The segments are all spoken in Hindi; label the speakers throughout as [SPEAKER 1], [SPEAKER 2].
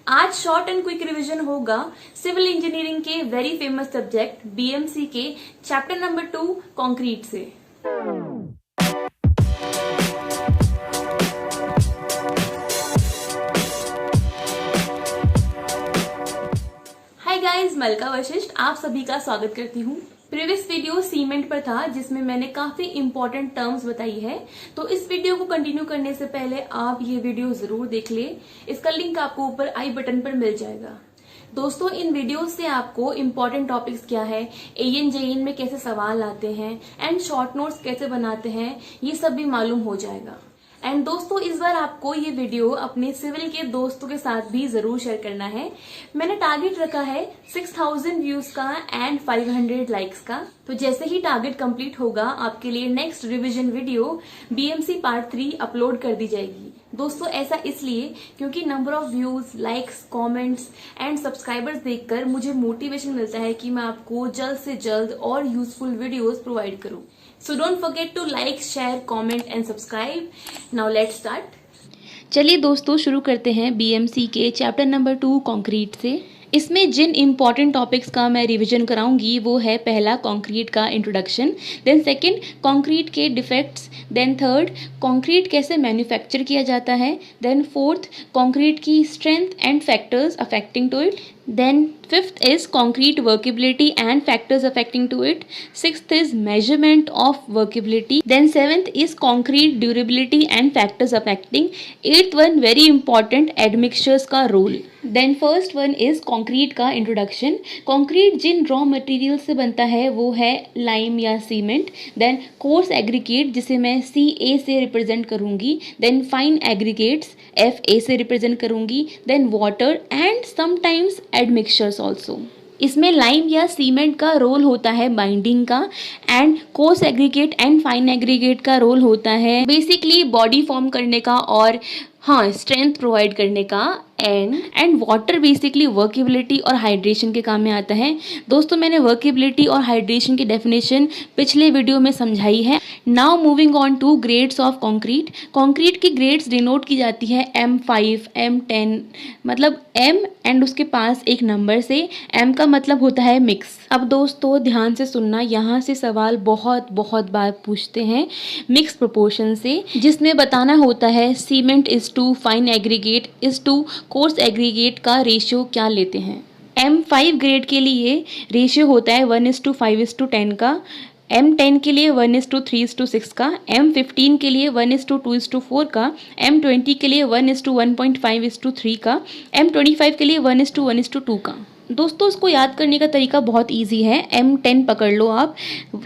[SPEAKER 1] आज शॉर्ट एंड क्विक रिवीजन होगा सिविल इंजीनियरिंग के वेरी फेमस सब्जेक्ट बीएमसी के चैप्टर नंबर 2 कंक्रीट से। हाय गाइस, मलका वशिष्ठ आप सभी का स्वागत करती हूँ। प्रीवियस वीडियो सीमेंट पर था जिसमें मैंने काफी इंपॉर्टेंट टर्म्स बताई है, तो इस वीडियो को कंटिन्यू करने से पहले आप ये वीडियो जरूर देख ले। इसका लिंक आपको ऊपर आई बटन पर मिल जाएगा। दोस्तों, इन वीडियो से आपको इम्पोर्टेंट टॉपिक्स क्या है, एएन जेईएन में कैसे सवाल आते हैं एंड शॉर्ट नोट्स कैसे बनाते हैं, ये सब भी मालूम हो जाएगा। एंड दोस्तों, इस बार आपको ये वीडियो अपने सिविल के दोस्तों के साथ भी जरूर शेयर करना है। मैंने टारगेट रखा है 6000 व्यूज का एंड 500 लाइक्स का। तो जैसे ही टारगेट कंप्लीट होगा आपके लिए next revision video BMC part 3 upload कर दी जाएगी। दोस्तों, ऐसा इसलिए क्योंकि number of views, likes, comments and subscribers देखकर मुझे मोटिवेशन मिलता है कि मैं आपको जल्द से जल्द और यूजफुल वीडियोस प्रोवाइड करूं। So don't forget to like, share, comment and subscribe. Now let's start.
[SPEAKER 2] चलिए दोस्तों, शुरू करते हैं बीएमसी के चैप्टर नंबर 2 कंक्रीट से। इसमें जिन इम्पॉर्टेंट टॉपिक्स का मैं रिवीजन कराऊंगी वो है पहला कंक्रीट का इंट्रोडक्शन, देन सेकंड कंक्रीट के डिफेक्ट्स, देन थर्ड कंक्रीट कैसे मैन्युफैक्चर किया जाता है, देन फोर्थ कंक्रीट की strength and factors affecting to it, then fifth is concrete workability and factors affecting to it, sixth is measurement of workability, then seventh is concrete durability and factors affecting, eighth one very important admixtures का role, then first one is concrete का introduction। concrete जिन raw material से बनता है वो है lime या cement, then coarse aggregate जिसे मैं CA से represent करूंगी, then fine aggregates FA से represent करूंगी, then water and sometimes admixtures also। इसमें लाइम या सीमेंट का रोल होता है बाइंडिंग का and coarse aggregate and fine aggregate का रोल होता है बेसिकली बॉडी फॉर्म करने का और स्ट्रेंथ प्रोवाइड करने का एंड वाटर बेसिकली वर्केबिलिटी और हाइड्रेशन के काम में आता है। दोस्तों, मैंने वर्केबिलिटी और हाइड्रेशन की डेफिनेशन पिछले वीडियो में समझाई है। Now moving on to grades of concrete. Concrete की ग्रेड्स डिनोट की जाती है M5, M10, मतलब M एंड उसके पास एक नंबर से। M का मतलब होता है मिक्स। अब दोस्तों ध्यान से सुनना, यहाँ से सवाल बहुत बार पूछते हैं मिक्स प्रोपोर्शन से, जिसमें बताना होता है cement is to fine aggregate is to coarse aggregate का रेशियो क्या लेते हैं। M5 ग्रेड के लिए रेशियो होता है 1:5:10 का, M10 के लिए 1:3:6 का, M15 के लिए 1:2:4 का, M20 के लिए 1:1.5:3 का, M25 के लिए 1:1:2 का। दोस्तों, इसको याद करने का तरीका बहुत इजी है। M10 पकड़ लो आप,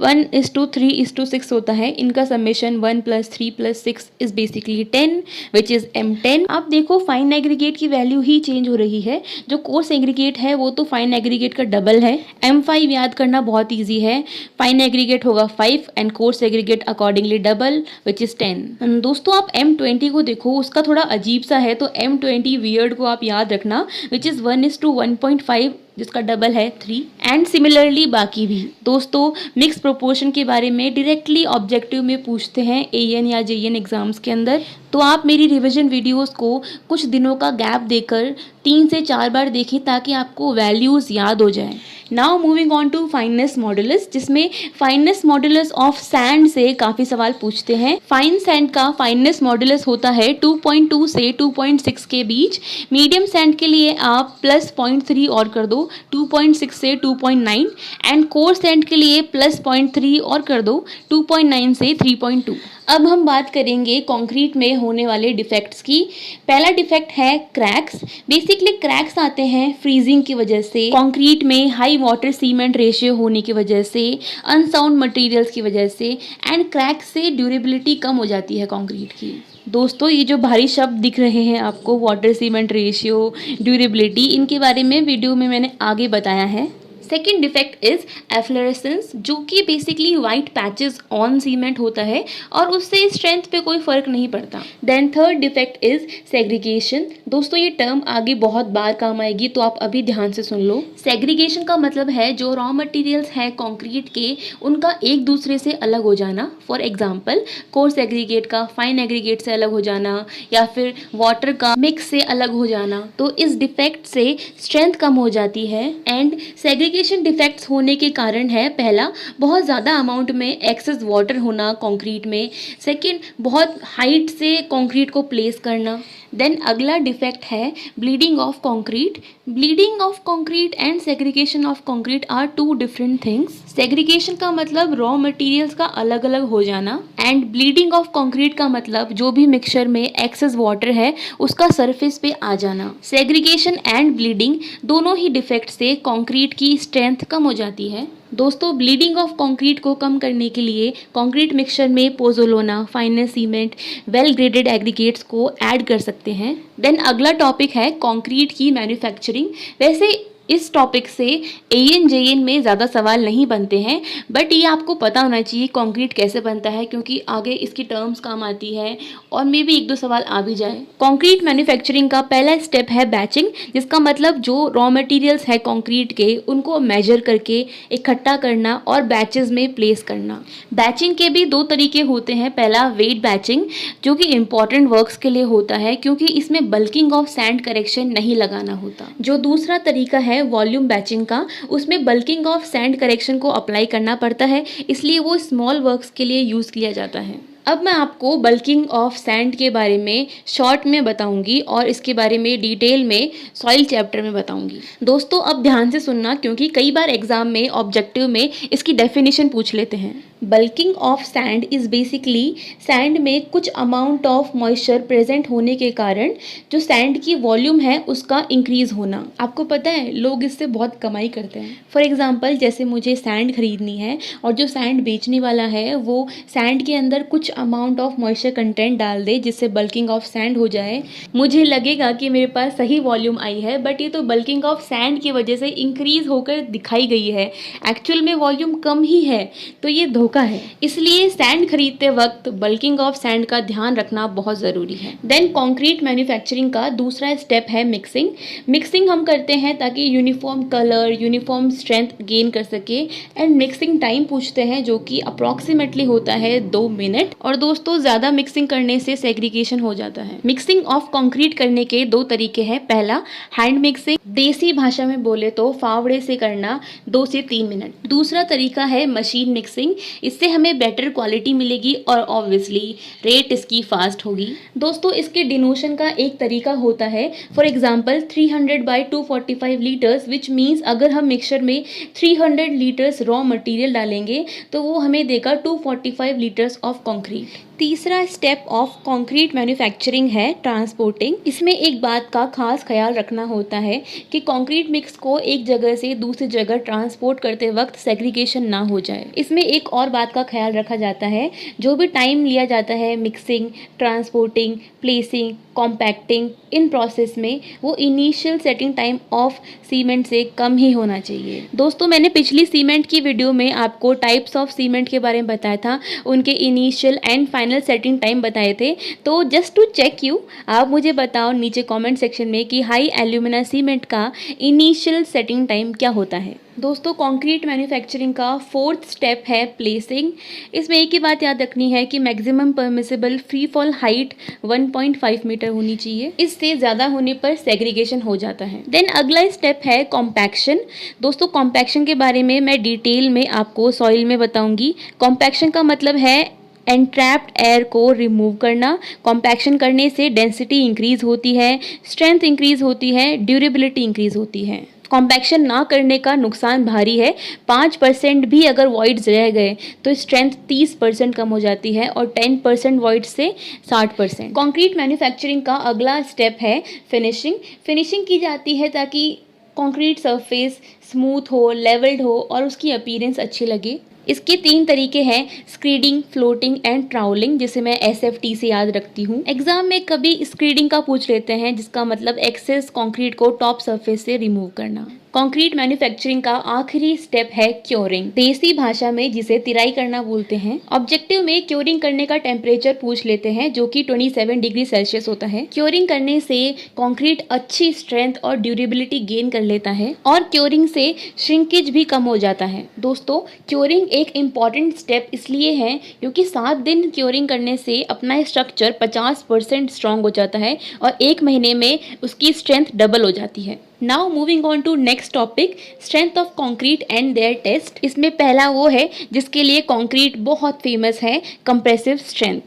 [SPEAKER 2] 1:3:6 होता है। इनका summation 1 + 3 + 6 is basically 10 which is M10। आप देखो फाइन एग्रीगेट की वैल्यू ही चेंज हो रही है। जो कोर्स एग्रीगेट है वो तो फाइन एग्रीगेट का डबल है। M5 याद करना बहुत ईजी है। फाइन एग्रीगेट होगा 5 and coarse aggregate accordingly double which is 10। दोस्तों, आप M20 को देखो, उसका थोड़ा अजीब सा है, तो M20 वियर्ड को आप याद रखना विच इज 1:1.5 जिसका डबल है 3 एंड सिमिलरली बाकी भी। दोस्तों, मिक्स प्रोपोर्शन के बारे में डायरेक्टली ऑब्जेक्टिव में पूछते हैं एएन या जेईएन एग्जाम्स के अंदर, तो आप मेरी रिवीजन वीडियोस को कुछ दिनों का गैप देकर 3 से 4 बार देखें ताकि आपको वैल्यूज याद हो जाए। Now moving on to fineness modulus, जिसमें फाइननेस मॉडुलस ऑफ सैंड से काफी सवाल पूछते हैं। फाइन सैंड का फाइननेस मॉडुलस होता है 2.2 से 2.6 के बीच। मीडियम सैंड के लिए आप +0.3 और कर दो, 2.6 से 2.9 एंड कोर्स सैंड के लिए +0.3 और कर दो, 2.9 से 3.2। अब हम बात करेंगे कंक्रीट में होने वाले डिफेक्ट्स की। पहला डिफेक्ट है क्रैक्स। बेसिकली क्रैक्स आते हैं फ्रीजिंग की वजह से, कंक्रीट में हाई वाटर सीमेंट रेशियो होने की वजह से, अनसाउंड मटेरियल्स की वजह से एंड क्रैक से ड्यूरेबिलिटी कम हो जाती है कंक्रीट की। दोस्तों, ये जो भारी शब्द दिख रहे हैं आपको, वाटर सीमेंट रेशियो, ड्यूरेबिलिटी, इनके बारे में वीडियो में मैंने आगे बताया है। सेकेंड डिफेक्ट इज एफ्लोरेसेंस, जो कि basically white patches on cement होता है और उससे स्ट्रेंथ पे कोई फर्क नहीं पड़ता। Then third defect is segregation. दोस्तों ये टर्म आगे बहुत बार काम आएगी, तो आप अभी ध्यान से सुन लो। सेग्रीगेशन का मतलब है जो रॉ मटेरियल्स हैं कंक्रीट के, उनका एक दूसरे से अलग हो जाना। फॉर एग्जांपल कोर्स एग्रीगेट का फाइन एग्रीगेट से अलग हो जाना, या फिर वाटर का मिक्स से अलग हो जाना। तो इस डिफेक्ट से स्ट्रेंथ कम हो जाती है। एंड सेग्रीगेशन डिफेक्ट्स होने के कारण है, पहला बहुत ज़्यादा अमाउंट में एक्सेस वाटर होना कंक्रीट में, सेकंड बहुत हाइट से कंक्रीट को प्लेस करना। देन अगला डिफेक्ट है bleeding of concrete. Bleeding of concrete and segregation of concrete are two different things. Segregation का मतलब रॉ मटेरियल्स का अलग अलग हो जाना, एंड ब्लीडिंग ऑफ कंक्रीट का मतलब जो भी मिक्सचर में एक्सेस वाटर है उसका सरफेस पे आ जाना। सेग्रीगेशन एंड ब्लीडिंग दोनों ही डिफेक्ट से कंक्रीट की स्ट्रेंथ कम हो जाती है। दोस्तों ब्लीडिंग ऑफ कंक्रीट को कम करने के लिए कंक्रीट मिक्सचर में pozzolana, finest cement, well graded aggregates को ऐड कर सकते हैं। देन अगला टॉपिक है कंक्रीट की मैन्युफैक्चरिंग। वैसे इस टॉपिक से एएन जेएन में ज़्यादा सवाल नहीं बनते हैं, बट ये आपको पता होना चाहिए कंक्रीट कैसे बनता है, क्योंकि आगे इसकी टर्म्स काम आती है और मे भी एक दो सवाल आ भी जाए। कंक्रीट मैन्युफैक्चरिंग का पहला स्टेप है बैचिंग, जिसका मतलब जो रॉ मटेरियल्स है कंक्रीट के उनको मेजर करके इकट्ठा करना और बैचेस में प्लेस करना। बैचिंग के भी दो तरीके होते हैं। पहला वेट बैचिंग, जो कि इंपॉर्टेंट वर्क्स के लिए होता है क्योंकि इसमें बल्किंग ऑफ सैंड करेक्शन नहीं लगाना होता। जो दूसरा तरीका है वॉल्यूम बैचिंग का, उसमें बल्किंग ऑफ सैंड करेक्शन को अप्लाई करना पड़ता है, इसलिए वो स्मॉल वर्क्स के लिए यूज किया जाता है। अब मैं आपको बल्किंग ऑफ सैंड के बारे में शॉर्ट में बताऊंगी और इसके बारे में डिटेल में सॉइल चैप्टर में बताऊंगी। दोस्तों अब ध्यान से सुनना, क्योंकि कई बार एग्जाम में ऑब्जेक्टिव में इसकी डेफिनेशन पूछ लेते हैं। Bulking of sand is basically sand में कुछ अमाउंट ऑफ मॉइस्चर प्रेजेंट होने के कारण जो सैंड की वॉल्यूम है उसका इंक्रीज होना। आपको पता है लोग इससे बहुत कमाई करते हैं। फॉर एग्जांपल जैसे मुझे सैंड खरीदनी है और जो सैंड बेचने वाला है वो सैंड के अंदर कुछ अमाउंट ऑफ मॉइस्चर कंटेंट डाल दे जिससे बल्किंग ऑफ सैंड हो जाए। मुझे लगेगा कि मेरे पास सही वॉल्यूम आई है, बट ये तो बल्किंग ऑफ सैंड की वजह से इंक्रीज होकर दिखाई गई है, एक्चुअल में वॉल्यूम कम ही है, तो ये धोखा है। इसलिए सैंड खरीदते वक्त बल्किंग ऑफ सैंड का ध्यान रखना बहुत ज़रूरी है। देन कंक्रीट मैन्युफैक्चरिंग का दूसरा स्टेप है मिक्सिंग। मिक्सिंग हम करते हैं ताकि uniform colour, uniform strength gain कर सके। एंड मिक्सिंग टाइम पूछते हैं जो कि अप्रॉक्सीमेटली होता है 2 मिनट। और दोस्तों ज़्यादा मिक्सिंग करने से सेग्रीगेशन हो जाता है। मिक्सिंग ऑफ कंक्रीट करने के दो तरीके हैं। पहला हैंड मिक्सिंग, देसी भाषा में बोले तो फावड़े से करना 2 से 3 मिनट। दूसरा तरीका है मशीन मिक्सिंग, इससे हमें बेटर क्वालिटी मिलेगी और ऑब्वियसली रेट इसकी फास्ट होगी। दोस्तों इसके डिनोशन का एक तरीका होता है, for example 300 by 245 litres, which means अगर हम मिक्सचर में 300 लीटर्स रॉ मटेरियल डालेंगे तो वो हमें देगा 245 लीटर्स ऑफ कंक्रीट। तीसरा स्टेप ऑफ कंक्रीट मैन्युफैक्चरिंग है ट्रांसपोर्टिंग। इसमें एक बात का खास ख्याल रखना होता है कि कंक्रीट मिक्स को एक जगह से दूसरी जगह ट्रांसपोर्ट करते वक्त सेग्रीगेशन ना हो जाए। इसमें एक और बात का ख्याल रखा जाता है, जो भी टाइम लिया जाता है mixing, transporting, placing, compacting, in process में वो initial setting time of cement से कम ही होना चाहिए। दोस्तों मैंने पिछली सीमेंट की वीडियो में आपको टाइप्स ऑफ सीमेंट के बारे में बताया था, उनके initial and final setting time बताए थे। तो जस्ट टू चेक यू, आप मुझे बताओ नीचे कमेंट सेक्शन में कि हाई एल्यूमिना सीमेंट का इनिशियल सेटिंग टाइम क्या होता है। दोस्तों कंक्रीट मैन्युफैक्चरिंग का फोर्थ स्टेप है प्लेसिंग। इसमें एक ही बात याद रखनी है कि maximum permissible free fall height 1.5 metre होनी चाहिए, इससे ज़्यादा होने पर सेग्रीगेशन हो जाता है। देन अगला स्टेप है कॉम्पैक्शन। दोस्तों कॉम्पैक्शन के बारे में मैं डिटेल में आपको सॉइल में बताऊंगी। कॉम्पैक्शन का मतलब है एंट्रैप्ड एयर को रिमूव करना। कॉम्पैक्शन करने से डेंसिटी इंक्रीज होती है, स्ट्रेंथ इंक्रीज होती है, ड्यूरेबिलिटी इंक्रीज होती है। कॉम्पैक्शन ना करने का नुकसान भारी है। 5% भी अगर वॉइड्स रह गए तो स्ट्रेंथ 30% कम हो जाती है और 10% वॉइड से 60%। कंक्रीट मैन्युफैक्चरिंग का अगला स्टेप है फिनिशिंग। फिनिशिंग की जाती है ताकि कंक्रीट सरफेस स्मूथ हो, लेवल्ड हो और उसकी अपीयरेंस अच्छी लगे। इसके 3 तरीके हैं, स्क्रीडिंग, फ्लोटिंग एंड ट्राउलिंग, जिसे मैं SFT से याद रखती हूँ। एग्जाम में कभी स्क्रीडिंग का पूछ लेते हैं, जिसका मतलब एक्सेस कंक्रीट को टॉप सरफेस से रिमूव करना। कंक्रीट मैन्युफैक्चरिंग का आखिरी स्टेप है क्योरिंग, देसी भाषा में जिसे तिराई करना बोलते हैं। ऑब्जेक्टिव में क्योरिंग करने का टेम्परेचर पूछ लेते हैं जो कि 27 डिग्री सेल्सियस होता है। क्योरिंग करने से कंक्रीट अच्छी स्ट्रेंथ और ड्यूरेबिलिटी गेन कर लेता है और क्योरिंग से श्रिंकेज भी कम हो जाता है। दोस्तों, क्योरिंग एक इम्पॉर्टेंट स्टेप इसलिए है क्योंकि 7 दिन क्योरिंग करने से अपना स्ट्रक्चर 50% स्ट्रॉन्ग हो जाता है और 1 महीने में उसकी स्ट्रेंथ डबल हो जाती है। Now moving on to next topic, strength of concrete and their test. इसमें पहला वो है जिसके लिए कंक्रीट बहुत फेमस है, compressive strength.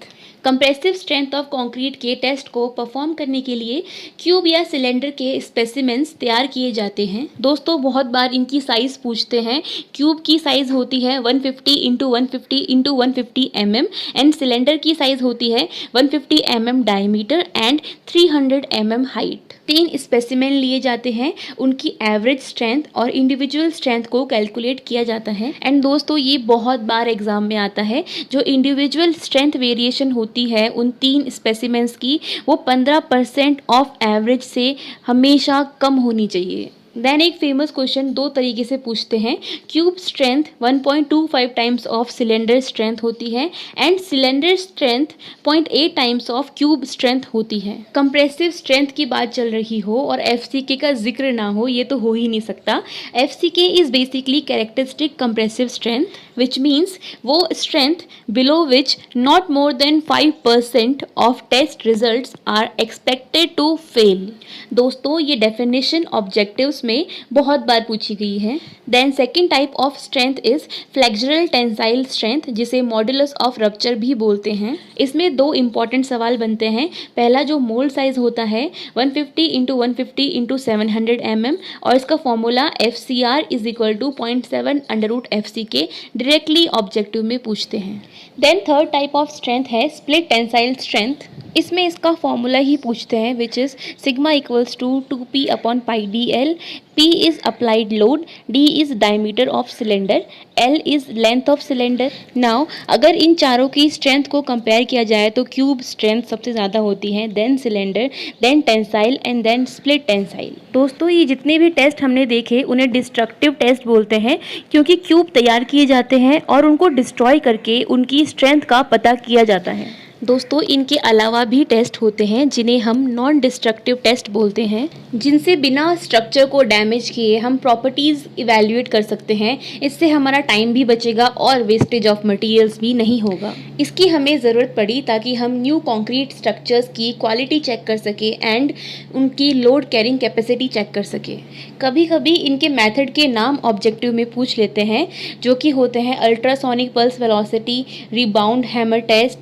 [SPEAKER 2] Compressive strength of concrete के टेस्ट को परफॉर्म करने के लिए क्यूब या सिलेंडर के स्पेसिमेंस तैयार किए जाते हैं। दोस्तों, बहुत बार इनकी साइज पूछते हैं। क्यूब की साइज होती है 150 into 150 into 150 mm and cylinder की साइज होती है 150 mm diameter and 300 mm height. 3 specimen लिए जाते हैं, उनकी एवरेज स्ट्रेंथ और इंडिविजुअल स्ट्रेंथ को कैलकुलेट किया जाता है। एंड दोस्तों, ये बहुत बार एग्जाम में आता है। जो इंडिविजुअल स्ट्रेंथ वेरिएशन होती है उन 3 स्पेसिमेंस की, वो 15% ऑफ एवरेज से हमेशा कम होनी चाहिए। देन एक फेमस क्वेश्चन 2 तरीके से पूछते हैं। Cube strength 1.25 times of cylinder strength होती है and cylinder strength 0.8 times of cube strength होती है। कंप्रेसिव स्ट्रेंथ की बात चल रही हो और FCK का जिक्र ना हो, ये तो हो ही नहीं सकता। FCK is basically characteristic compressive strength which means वो strength below which not more than 5% of test results are expected to fail। दोस्तों, ये definition objectives में बहुत बार पूछी गई है। Then second type of strength is flexural tensile strength, जिसे modulus of rupture भी बोलते हैं। इसमें 2 important सवाल बनते हैं। पहला जो मोल्ड साइज होता है 150 इंटू 150 इंटू 700 mm और इसका formula FCR is equal to 0.7/FCK directly objective में पूछते हैं। Then third type of strength है स्प्लिट टेंसाइल स्ट्रेंथ। इसमें इसका फॉर्मूला ही पूछते हैं which is sigma equals to 2p/πdl। P is applied load, D is diameter of cylinder, L is length of cylinder. Now अगर इन चारों की स्ट्रेंथ को कंपेयर किया जाए तो क्यूब स्ट्रेंथ सबसे ज़्यादा होती है, then cylinder, then tensile and then split tensile. दोस्तों, ये जितने भी टेस्ट हमने देखे उन्हें डिस्ट्रक्टिव टेस्ट बोलते हैं क्योंकि क्यूब तैयार किए जाते हैं और उनको डिस्ट्रॉय करके उनकी स्ट्रेंथ का पता किया जाता है। दोस्तों, इनके अलावा भी टेस्ट होते हैं जिन्हें हम नॉन डिस्ट्रक्टिव टेस्ट बोलते हैं, जिनसे बिना स्ट्रक्चर को डैमेज किए हम प्रॉपर्टीज़ इवैल्यूएट कर सकते हैं। इससे हमारा टाइम भी बचेगा और वेस्टेज ऑफ मटेरियल्स भी नहीं होगा। इसकी हमें ज़रूरत पड़ी ताकि हम न्यू कॉन्क्रीट स्ट्रक्चर्स की क्वालिटी चेक कर सके एंड उनकी लोड कैरिंग कैपेसिटी चेक कर सके। कभी कभी इनके मेथड के नाम ऑब्जेक्टिव में पूछ लेते हैं, जो कि होते हैं ultrasonic pulse velocity, rebound hammer test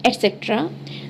[SPEAKER 2] etcetera.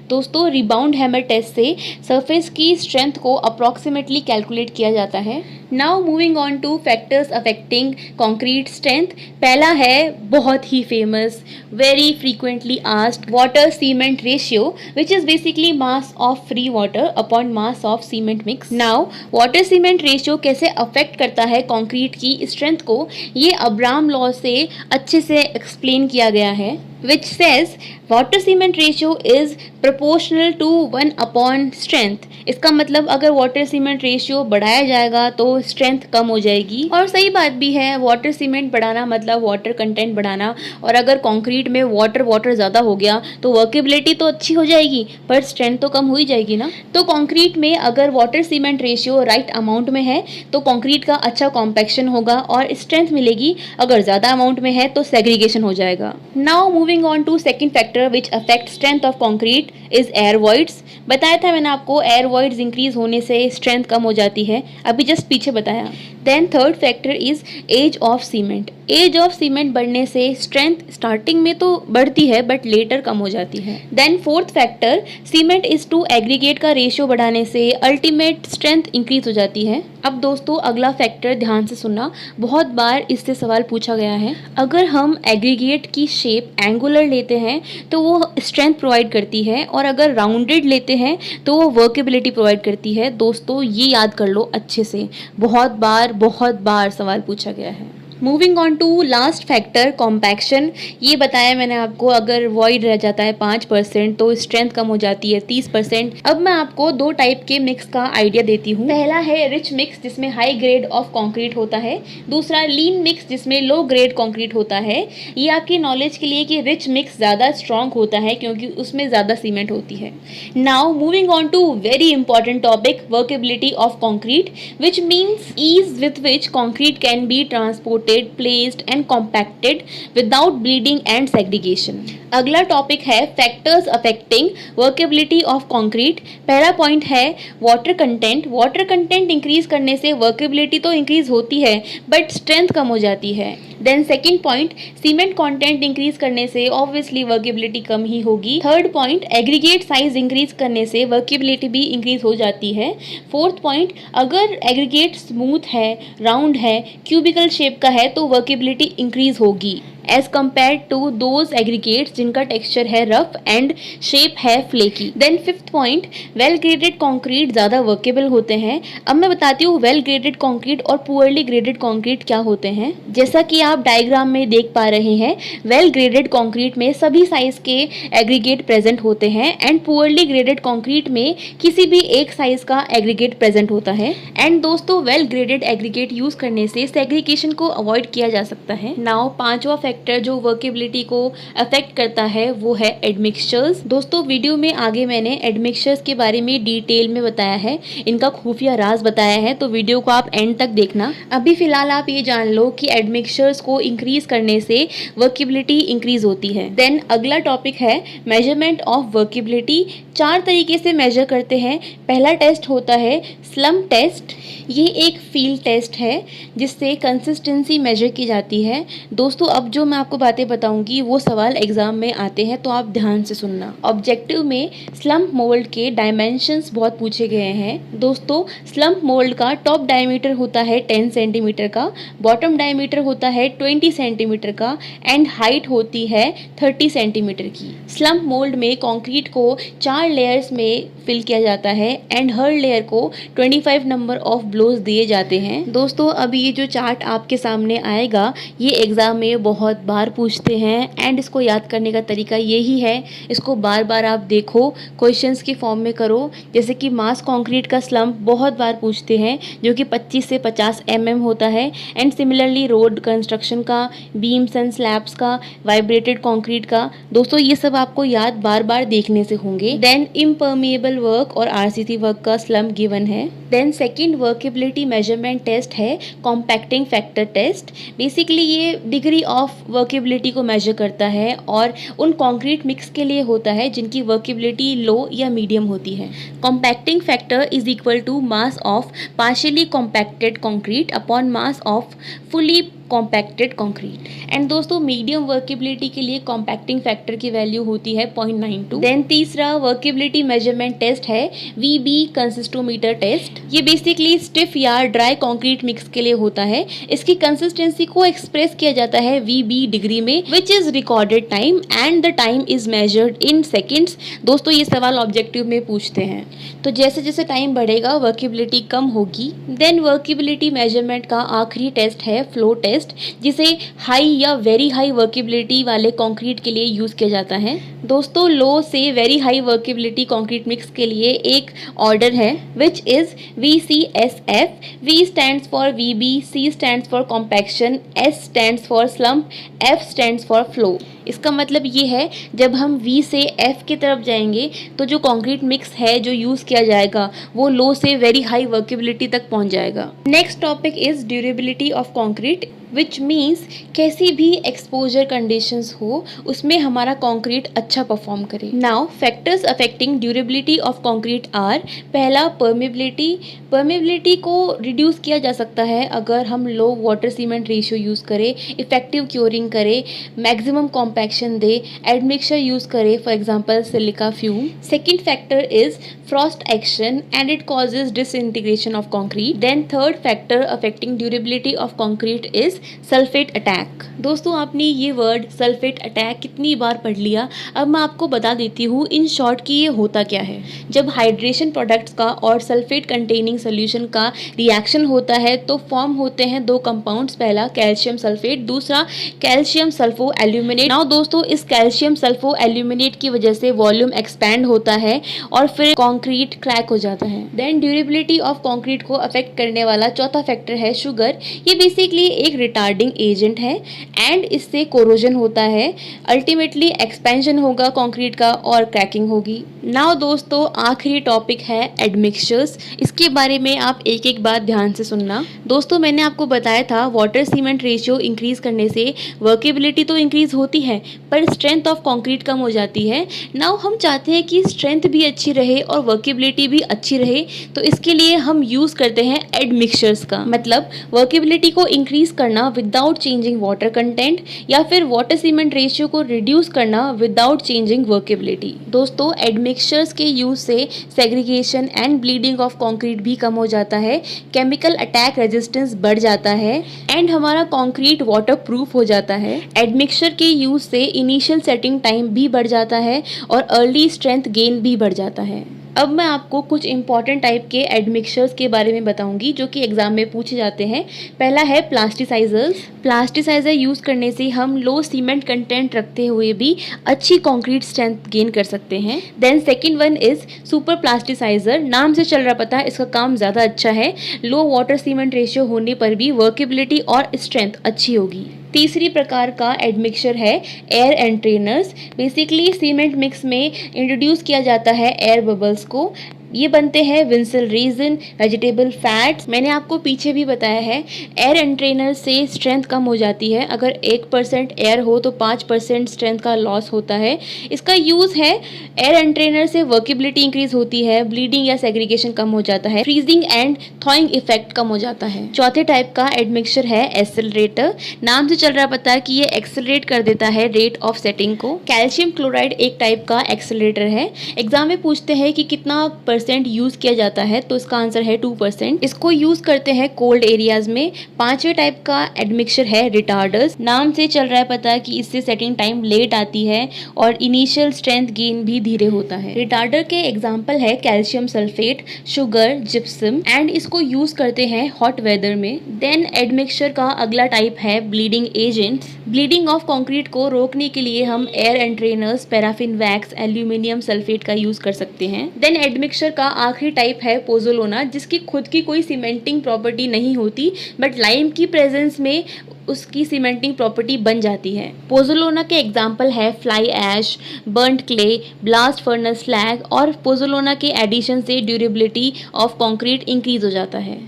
[SPEAKER 2] दोस्तों, रिबाउंड हैमर टेस्ट से सरफेस की स्ट्रेंथ को अप्रॉक्सीमेटली कैलकुलेट किया जाता है। Now moving on to factors affecting concrete strength. पहला है बहुत ही famous, very frequently asked, water cement ratio, which is basically mass of free water upon mass of cement mix. Now water cement ratio कैसे अफेक्ट करता है कंक्रीट की स्ट्रेंथ को, ये अब्राम लॉ से अच्छे से एक्सप्लेन किया गया है, which says water cement ratio is proportional to 1 upon strength। इसका मतलब अगर वाटर सीमेंट रेशियो बढ़ाया जाएगा तो स्ट्रेंथ कम हो जाएगी। और सही बात भी है, वाटर सीमेंट बढ़ाना मतलब वाटर कंटेंट बढ़ाना, और अगर कंक्रीट में वाटर ज़्यादा हो गया तो वर्केबिलिटी तो अच्छी हो जाएगी पर स्ट्रेंथ तो कम हो ही जाएगी ना। तो कंक्रीट में अगर water cement ratio right amount में है तो कंक्रीट का अच्छा कॉम्पैक्शन होगा और स्ट्रेंथ मिलेगी। अगर ज़्यादा अमाउंट में है तो सेग्रीगेशन हो जाएगा। Now moving on to second factor which affect strength of concrete is air voids. बताया था मैंने आपको, एयर वॉइड्स इंक्रीज होने से स्ट्रेंथ कम हो जाती है, अभी जस्ट पीछे बताया। Then third factor is age of cement. Age of cement बढ़ने से स्ट्रेंथ स्टार्टिंग में तो बढ़ती है बट लेटर कम हो जाती है। Then fourth factor, cement is to aggregate का रेशियो बढ़ाने से अल्टीमेट स्ट्रेंथ इंक्रीज हो जाती है। अब दोस्तों, अगला फैक्टर ध्यान से सुनना, बहुत बार इससे सवाल पूछा गया है। अगर हम एग्रीगेट की शेप एंगुलर लेते हैं तो वो स्ट्रेंथ प्रोवाइड करती है, और अगर राउंडेड लेते हैं तो वो वर्केबिलिटी प्रोवाइड करती है। दोस्तों, ये याद कर लो अच्छे से, बहुत बार सवाल पूछा गया है। Moving on to last factor compaction. ये बताया मैंने आपको, अगर वॉइड रह जाता है 5% तो स्ट्रेंथ कम हो जाती है 30%। अब मैं आपको दो टाइप के मिक्स का आइडिया देती हूँ। पहला है रिच मिक्स जिसमें हाई ग्रेड ऑफ कंक्रीट होता है, दूसरा लीन मिक्स जिसमें लो ग्रेड कंक्रीट होता है। ये आपकी नॉलेज के लिए कि रिच मिक्स ज़्यादा स्ट्रॉन्ग होता है क्योंकि उसमें ज़्यादा सीमेंट होती है। Now moving on to very important topic workability of concrete, which means ease with which concrete can be transported, placed and compacted without bleeding and segregation. अगला टॉपिक है factors affecting workability of concrete. पहला पॉइंट है water content. Water content increase करने से वर्केबिलिटी तो इंक्रीज होती है बट स्ट्रेंथ कम हो जाती है। Then second point, cement content increase करने से ऑब्वियसली वर्केबिलिटी कम ही होगी। Third point, aggregate size increase करने से वर्केबिलिटी भी इंक्रीज हो जाती है। फोर्थ पॉइंट, अगर एग्रीगेट स्मूथ है, राउंड है, क्यूबिकल शेप का है तो वर्केबिलिटी इंक्रीज होगी as compare to those aggregates जिनका टेक्सचर है रफ एंड शेप है flaky. Then fifth point, well graded concrete ज़्यादा वर्केबल होते हैं। अब मैं बताती हूँ वेल ग्रेडेड कॉन्क्रीट और पुअरली ग्रेडेड कॉन्क्रीट क्या होते हैं। जैसा कि आप डायग्राम में देख पा रहे हैं, वेल ग्रेडेड कॉन्क्रीट में सभी साइज के एग्रीगेट प्रेजेंट होते हैं एंड पुअरली ग्रेडेड कॉन्क्रीट में किसी भी एक साइज का एग्रीगेट प्रेजेंट होता है। एंड दोस्तों, वेल ग्रेडेड एग्रीगेट यूज करने से सेग्रीगेशन को अवॉइड किया जा सकता है। नाउ पांचवा फैक्टर जो वर्केबिलिटी को अफेक्ट करता है वो है एडमिक्सचर्स। दोस्तों, वीडियो में आगे मैंने एडमिक्सचर्स के बारे में डिटेल में बताया है, इनका खुफिया राज बताया है, तो वीडियो को आप एंड तक देखना। अभी फिलहाल आप ये जान लो कि एडमिक्सचर्स को इंक्रीज करने से वर्केबिलिटी इंक्रीज होती है। देन अगला टॉपिक है मेजरमेंट ऑफ वर्केबिलिटी। 4 तरीके से मेजर करते हैं। पहला टेस्ट होता है स्लम्प टेस्ट। ये एक फील्ड टेस्ट है जिससे कंसिस्टेंसी मेजर की जाती है। दोस्तों, अब जो मैं आपको बातें बताऊंगी वो सवाल एग्जाम में आते हैं तो आप ध्यान से सुनना। ऑब्जेक्टिव में स्लम्प मोल्ड के डायमेंशंस बहुत पूछे गए हैं। दोस्तों, स्लम्प मोल्ड का टॉप डायमीटर होता है 10 सेंटीमीटर का, बॉटम डायमीटर होता है 20 सेंटीमीटर का एंड हाइट होती है 30 सेंटीमीटर की। स्लम्प मोल्ड में कंक्रीट को 4 लेयर्स में फिल किया जाता है एंड हर लेयर को 25 नंबर ऑफ ब्लोज दिए जाते हैं। दोस्तों, अब ये जो चार्ट आपके सामने आएगा ये एग्जाम में बहुत बार पूछते हैं एंड इसको याद करने का तरीका यही है, इसको बार बार आप देखो, क्वेश्चंस के फॉर्म में करो। जैसे कि मास कंक्रीट का स्लम्प बहुत बार पूछते हैं जो कि 25 से 50 mm होता है एंड सिमिलरली रोड कंस्ट्रक्शन का, बीम्स एंड स्लैब्स का, वाइब्रेटेड कंक्रीट का। दोस्तों, ये सब आपको याद बार बार देखने से होंगे। देन इम्पर्मिएबल वर्क और आरसीसी वर्क का स्लम्प गिवन है। Then second workability measurement test है कॉम्पैक्टिंग फैक्टर टेस्ट। बेसिकली ये डिग्री ऑफ वर्केबिलिटी को मेजर करता है और उन कंक्रीट मिक्स के लिए होता है जिनकी वर्केबिलिटी लो या मीडियम होती है। Compacting factor is equal to mass of partially compacted concrete upon mass of fully compacted concrete. And दोस्तों, मीडियम वर्केबिलिटी के लिए कॉम्पैक्टिंग फैक्टर की वैल्यू होती है 0.92। देन तीसरा वर्केबिलिटी मेजरमेंट टेस्ट है वीबी कंसिस्टोमीटर टेस्ट। ये बेसिकली स्टिफ या ड्राई कंक्रीट मिक्स के लिए होता है। इसकी कंसिस्टेंसी को एक्सप्रेस किया जाता है वीबी डिग्री में, which is recorded time and the time is measured in seconds. दोस्तों, ये सवाल ऑब्जेक्टिव में पूछते हैं, तो जैसे जैसे टाइम बढ़ेगा वर्केबिलिटी कम होगी। देन वर्केबिलिटी मेजरमेंट का आखिरी टेस्ट है फ्लो टेस्ट, जिसे हाई या वेरी हाई वर्केबिलिटी वाले कंक्रीट के लिए यूज किया जाता है। दोस्तों, लो से very high workability concrete mix के लिए एक ऑर्डर है which is VCSF। V stands for VB, C stands for compaction, S stands for slump, F stands for flow. इसका मतलब ये है जब हम V से F की तरफ जाएंगे तो जो कंक्रीट मिक्स है जो यूज किया जाएगा वो लो से वेरी हाई वर्केबिलिटी तक पहुंच जाएगा। Next topic is durability of concrete, which means कैसी भी एक्सपोजर कंडीशंस हो उसमें हमारा कंक्रीट अच्छा परफॉर्म करे। Now factors affecting durability of concrete are, पहला परमेबिलिटी। परमेबिलिटी को रिड्यूस किया जा सकता है अगर हम low water cement ratio use करें, इफेक्टिव क्योरिंग करें, मैक्सिमम कॉम्पैक्शन दे, एडमिक्सचर यूज करे, for example silica fume. Second factor is frost action and it causes disintegration of concrete. Then third factor affecting durability of concrete is sulphate attack. दोस्तों आपने ये वर्ड सल्फेट अटैक कितनी बार पढ़ लिया, अब मैं आपको बता देती हूँ इन शॉर्ट कि ये होता क्या है। जब हाइड्रेशन प्रोडक्ट्स का और सल्फेट कंटेनिंग सोल्यूशन का रिएक्शन होता है तो फॉर्म होते हैं दो कंपाउंड्स, पहला कैल्शियम सल्फेट, दूसरा कैल्शियम सल्फो एल्यूमिनेट। नाउ दोस्तों इस कैल्शियम सल्फो एल्यूमिनेट की वजह से वॉल्यूम एक्सपैंड होता है और फिर कंक्रीट क्रैक हो जाता है। देन ड्यूरेबिलिटी ऑफ कंक्रीट को अफेक्ट करने वाला चौथा फैक्टर है शुगर। ये बेसिकली एक रिटार्डिंग एजेंट है एंड इससे कोरोजन होता है, अल्टीमेटली एक्सपेंशन होगा कंक्रीट का और क्रैकिंग होगी। नाउ दोस्तों आखिरी टॉपिक है एडमिक्सचर्स। इसके बारे में आप एक एक बात ध्यान से सुनना। दोस्तों मैंने आपको बताया था वाटर सीमेंट रेशियो इंक्रीज करने से वर्केबिलिटी तो इंक्रीज होती है पर स्ट्रेंथ ऑफ कंक्रीट कम हो जाती है। नाउ हम चाहते हैं कि स्ट्रेंथ भी अच्छी रहे और वर्केबिलिटी भी अच्छी रहे, तो इसके लिए हम यूज करते हैं एडमिक्सचर्स का। मतलब वर्केबिलिटी को इंक्रीज करना विदाउट चेंजिंग वाटर कंटेंट या फिर वाटर सीमेंट रेशियो को रिड्यूस करना विदाउट चेंजिंग वर्केबिलिटी। दोस्तों एडमिक्सचर्स के यूज से segregation and bleeding of concrete भी कम हो जाता है, केमिकल अटैक रेजिस्टेंस बढ़ जाता है एंड हमारा कंक्रीट वाटर प्रूफ हो जाता है। एडमिक्सचर के यूज से इनिशियल सेटिंग टाइम भी बढ़ जाता है और अर्ली स्ट्रेंथ गेन भी बढ़ जाता है। अब मैं आपको कुछ इंपॉर्टेंट टाइप के एडमिक्सचर्स के बारे में बताऊंगी जो कि एग्जाम में पूछे जाते हैं। पहला है प्लास्टिसाइजर्स। प्लास्टिसाइजर यूज करने से हम लो सीमेंट कंटेंट रखते हुए भी अच्छी कंक्रीट स्ट्रेंथ गेन कर सकते हैं। Then second one is super plasticiser. नाम से चल रहा पता है इसका काम ज़्यादा अच्छा है, लो वाटर सीमेंट रेशियो होने पर भी वर्केबिलिटी और स्ट्रेंथ अच्छी होगी। तीसरी प्रकार का एडमिक्सचर है एयर एंट्रेनर्स। बेसिकली सीमेंट मिक्स में इंट्रोड्यूस किया जाता है एयर बबल्स को। ये बनते हैं विंसल रेजिन, वेजिटेबल फैट्स। मैंने आपको पीछे भी बताया है एयर एंट्रेनर से स्ट्रेंथ कम हो जाती है। अगर 1% एयर हो तो 5% स्ट्रेंथ का लॉस होता है। इसका यूज़ है एयर एंट्रेनर से वर्केबिलिटी इंक्रीज होती है, ब्लीडिंग या सेग्रीगेशन कम हो जाता है, फ्रीजिंग एंड थॉइंग इफेक्ट कम हो जाता है। चौथे टाइप का एडमिक्सचर है एक्सेलरेटर। नाम से चल रहा पता है कि ये एक्सेलरेट कर देता है रेट ऑफ सेटिंग को। कैल्शियम क्लोराइड एक टाइप का एक्सेलरेटर है। एग्जाम में पूछते हैं कि कितना % यूज किया जाता है तो इसका आंसर है 2%। इसको यूज करते हैं कोल्ड एरियाज में। पांचवें टाइप का एडमिक्सचर है रिटार्डर्स। नाम से चल रहा है पता कि इससे सेटिंग टाइम लेट आती है और इनिशियल स्ट्रेंथ गेन भी धीरे होता है। रिटार्डर के एग्जांपल है calcium sulphate, sugar, gypsum and इसको यूज करते हैं हॉट वेदर में। देन एडमिक्सचर का अगला टाइप है bleeding agents. Bleeding of concrete को रोकने के लिए हम air entrainers, paraffin wax, aluminium sulphate का यूज कर सकते हैं। देन एडमिक्सचर का आखिरी टाइप है पोजोलोना, जिसकी खुद की कोई सीमेंटिंग प्रॉपर्टी नहीं होती बट लाइम की प्रेजेंस में उसकी सीमेंटिंग प्रॉपर्टी बन जाती है। पोजोलोना के एग्जाम्पल है fly ash, burnt clay, blast furnace slag और पोजोलोना के एडिशन से ड्यूरेबिलिटी ऑफ कंक्रीट इंक्रीज हो जाता है।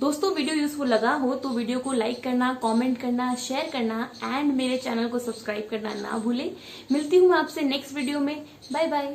[SPEAKER 1] दोस्तों वीडियो यूजफुल लगा हो तो वीडियो को लाइक करना, कमेंट करना, शेयर करना एंड मेरे चैनल को सब्सक्राइब करना ना भूलें। मिलती हूँ मैं आपसे नेक्स्ट वीडियो में। Bye bye.